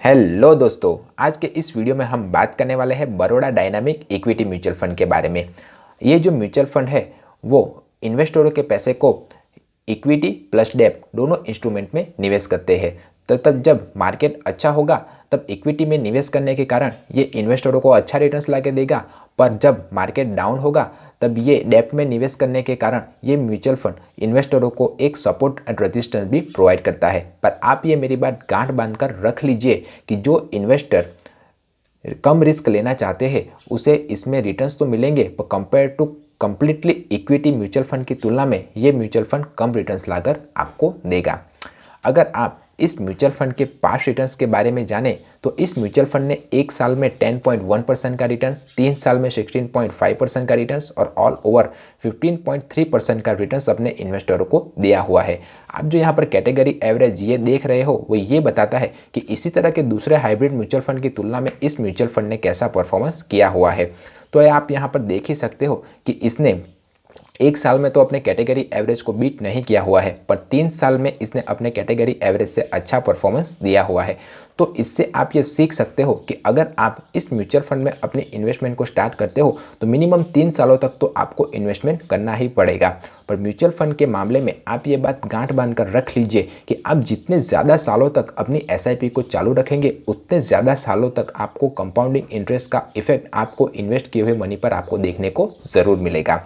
Hello दोस्तों, आज के इस वीडियो में हम बात करने वाले हैं Baroda dynamic equity mutual fund के बारे में। ये जो म्यूचुअल फंड है वो इन्वेस्टरों के पैसे को इक्विटी प्लस डेब्ट दोनों इंस्ट्रूमेंट में निवेश करते हैं। तो तब जब मार्केट अच्छा होगा तब इक्विटी में निवेश करने के कारण ये इन्वेस्टरों को अच्छा रिटर्न्स ला के देगा, पर जब मार्केट डाउन होगा तब ये डेब्ट में निवेश करने के कारण ये म्यूचुअल फंड इन्वेस्टरों को एक सपोर्ट एंड रेजिस्टेंस भी प्रोवाइड करता है। पर आप ये मेरी बात गांठ बांधकर रख लीजिए कि जो इन्वेस्टर कम रिस्क लेना चाहते हैं उसे इसमें रिटर्न्स तो मिलेंगे, पर compare to completely equity mutual fund की तुलना में ये म्यूचुअल फंड कम रिटर्न्स लाकर आपको देगा। अगर आप इस म्यूचुअल फंड के पास्ट रिटर्न्स के बारे में जानें तो इस म्यूचुअल फंड ने एक साल में 10.1% का रिटर्न्स, 3 साल में 16.5% का रिटर्न्स और ऑल ओवर 15.3% का रिटर्न्स अपने इन्वेस्टरों को दिया हुआ है। आप जो यहाँ पर कैटेगरी एवरेज ये देख रहे हो वो ये बताता है कि इसी तरह के दूसरे हाइब्रिड म्यूचुअल फंड की तुलना में इस म्यूचुअल फंड ने कैसा परफॉर्मेंस किया हुआ है। तो आप यहाँ पर देख ही सकते हो कि इसने एक साल में तो अपने कैटेगरी एवरेज को बीट नहीं किया हुआ है, पर 3 साल में इसने अपने कैटेगरी एवरेज से अच्छा परफॉर्मेंस दिया हुआ है। तो इससे आप ये सीख सकते हो कि अगर आप इस म्यूचुअल फंड में अपनी इन्वेस्टमेंट को स्टार्ट करते हो तो मिनिमम 3 सालों तक तो आपको इन्वेस्टमेंट करना ही पड़ेगा। पर म्यूचुअल फंड के मामले में आप ये बात गांठ बांध कर रख लीजिए कि आप जितने ज़्यादा सालों तक अपनी एसआईपी को चालू रखेंगे उतने ज़्यादा सालों तक आपको कंपाउंडिंग इंटरेस्ट का इफेक्ट आपको इन्वेस्ट किए हुए मनी पर आपको देखने को ज़रूर मिलेगा।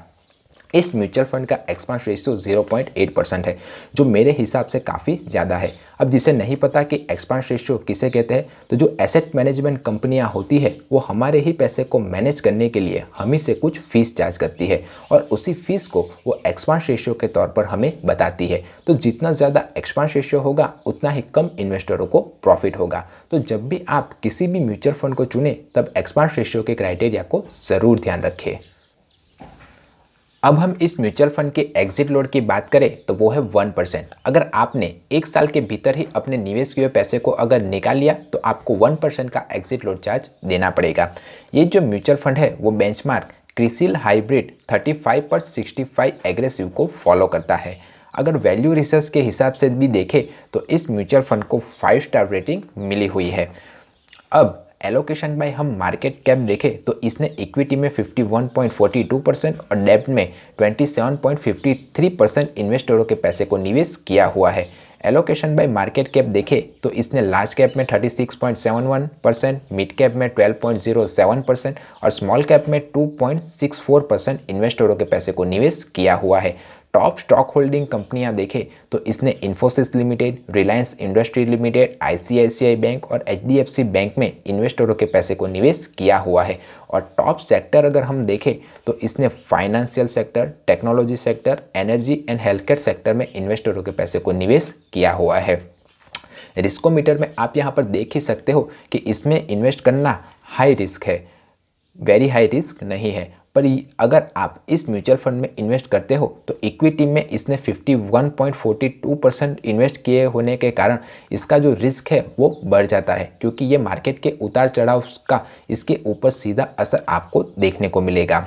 इस म्यूचुअल फंड का एक्सपेंस रेशियो 0.8% है, जो मेरे हिसाब से काफ़ी ज़्यादा है। अब जिसे नहीं पता कि एक्सपेंस रेशियो किसे कहते हैं, तो जो एसेट मैनेजमेंट कंपनियां होती है वो हमारे ही पैसे को मैनेज करने के लिए हम ही से कुछ फीस चार्ज करती है और उसी फीस को वो एक्सपेंस रेशियो के तौर पर हमें बताती है। तो जितना ज़्यादा एक्सपेंस रेशियो होगा उतना ही कम इन्वेस्टरों को प्रॉफिट होगा। तो जब भी आप किसी भी म्यूचुअल फंड को चुने तब एक्सपेंस रेशियो के क्राइटेरिया को ज़रूर ध्यान रखें। अब हम इस म्यूचुअल फंड के एग्जिट लोड की बात करें तो वो है 1%। अगर आपने एक साल के भीतर ही अपने निवेश किए हुए पैसे को अगर निकाल लिया तो आपको 1% का एग्जिट लोड चार्ज देना पड़ेगा। ये जो म्यूचुअल फंड है वो बेंचमार्क क्रिसिल हाइब्रिड 35/65 एग्रेसिव को फॉलो करता है। अगर वैल्यू रिसर्च के हिसाब से भी देखें तो इस म्यूचुअल फंड को 5 स्टार रेटिंग मिली हुई है। अब एलोकेशन बाय हम मार्केट कैप देखें तो इसने इक्विटी में 51.42% और डेब्ट में 27.53% इन्वेस्टरों के पैसे को निवेश किया हुआ है। एलोकेशन बाय मार्केट कैप देखें तो इसने लार्ज कैप में 36.71%, मिड कैप में 12.07% और स्मॉल कैप में 2.64% इन्वेस्टरों के पैसे को निवेश किया हुआ है। टॉप स्टॉक होल्डिंग कंपनियां देखें तो इसने Infosys limited, Reliance industry limited, ICICI bank और एचडीएफसी बैंक में इन्वेस्टरों के पैसे को निवेश किया हुआ है। और टॉप सेक्टर अगर हम देखें तो इसने financial sector, technology sector, energy and health care sector में इन्वेस्टरों के पैसे को निवेश किया हुआ है। रिस्कोमीटर में आप यहाँ पर देख ही सकते हो कि इसमें इन्वेस्ट करना हाई रिस्क है, वेरी हाई रिस्क नहीं है। पर अगर आप इस म्यूचुअल फंड में इन्वेस्ट करते हो तो इक्विटी में इसने 51.42% इन्वेस्ट किए होने के कारण इसका जो रिस्क है वो बढ़ जाता है, क्योंकि ये मार्केट के उतार चढ़ाव का इसके ऊपर सीधा असर आपको देखने को मिलेगा।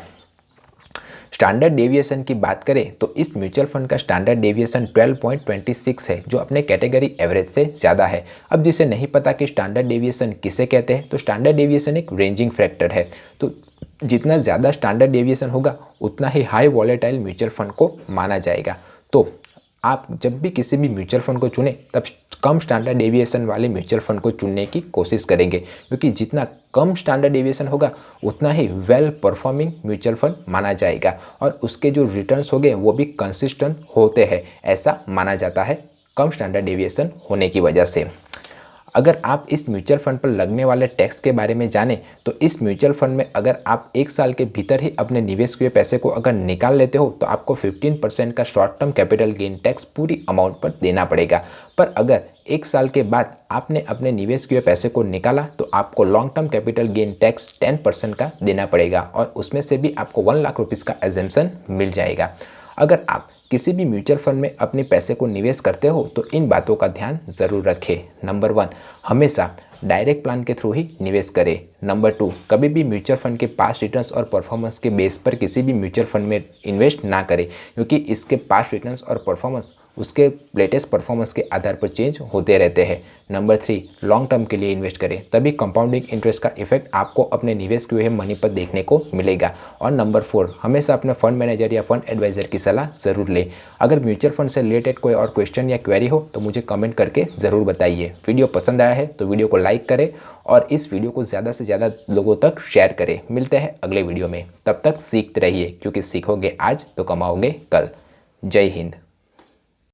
स्टैंडर्ड डेविएशन की बात करें तो इस म्यूचुअल फंड का स्टैंडर्ड डेविएशन 12.26 है, जो अपने कैटेगरी एवरेज से ज़्यादा है। अब जिसे नहीं पता कि स्टैंडर्ड डेविएशन किसे कहते हैं, तो स्टैंडर्ड डेविएशन एक रेंजिंग फैक्टर है। तो जितना ज़्यादा स्टैंडर्ड डेविएशन होगा उतना ही हाई वॉलेटाइल म्यूचुअल फंड को माना जाएगा। तो आप जब भी किसी भी म्यूचुअल फंड को चुनें तब कम स्टैंडर्ड डेविएशन वाले म्यूचुअल फंड को चुनने की कोशिश करेंगे, क्योंकि जितना कम स्टैंडर्ड डेविएशन होगा उतना ही वेल परफॉर्मिंग म्यूचुअल फंड माना जाएगा और उसके जो रिटर्न्स होंगे वो भी कंसिस्टेंट होते हैं, ऐसा माना जाता है कम स्टैंडर्ड डेविएशन होने की वजह से। अगर आप इस म्यूचुअल फंड पर लगने वाले टैक्स के बारे में जानें तो इस म्यूचुअल फंड में अगर आप एक साल के भीतर ही अपने निवेश किए पैसे को अगर निकाल लेते हो तो आपको 15% का short term capital gain tax पूरी अमाउंट पर देना पड़ेगा। पर अगर एक साल के बाद आपने अपने निवेश किए पैसे को निकाला तो आपको long term capital gain tax 10% का देना पड़ेगा और उसमें से भी आपको 1 लाख रुपीज़ का एग्जेम्पशन मिल जाएगा। अगर आप किसी भी म्यूचुअल फंड में अपने पैसे को निवेश करते हो तो इन बातों का ध्यान ज़रूर रखें। नंबर 1, हमेशा डायरेक्ट प्लान के थ्रू ही निवेश करें। नंबर 2, कभी भी म्यूचुअल फंड के पास्ट रिटर्न्स और परफॉर्मेंस के बेस पर किसी भी म्यूचुअल फंड में इन्वेस्ट ना करें, क्योंकि इसके पास्ट रिटर्न्स और परफॉर्मेंस उसके लेटेस्ट परफॉर्मेंस के आधार पर चेंज होते रहते हैं। नंबर 3, लॉन्ग टर्म के लिए इन्वेस्ट करें, तभी कंपाउंडिंग इंटरेस्ट का इफेक्ट आपको अपने निवेश किए हुए मनी पर देखने को मिलेगा। और नंबर 4, हमेशा अपने फंड मैनेजर या फंड एडवाइजर की सलाह ज़रूर लें। अगर म्यूचुअल फंड से रिलेटेड कोई और क्वेश्चन या क्वेरी हो तो मुझे कमेंट करके ज़रूर बताइए। वीडियो पसंद आया है तो वीडियो को लाइक करें और इस वीडियो को ज़्यादा से ज़्यादा लोगों तक शेयर करें। मिलते हैं अगले वीडियो में, तब तक सीखते रहिए, क्योंकि सीखोगे आज तो कमाओगे कल। जय हिंद।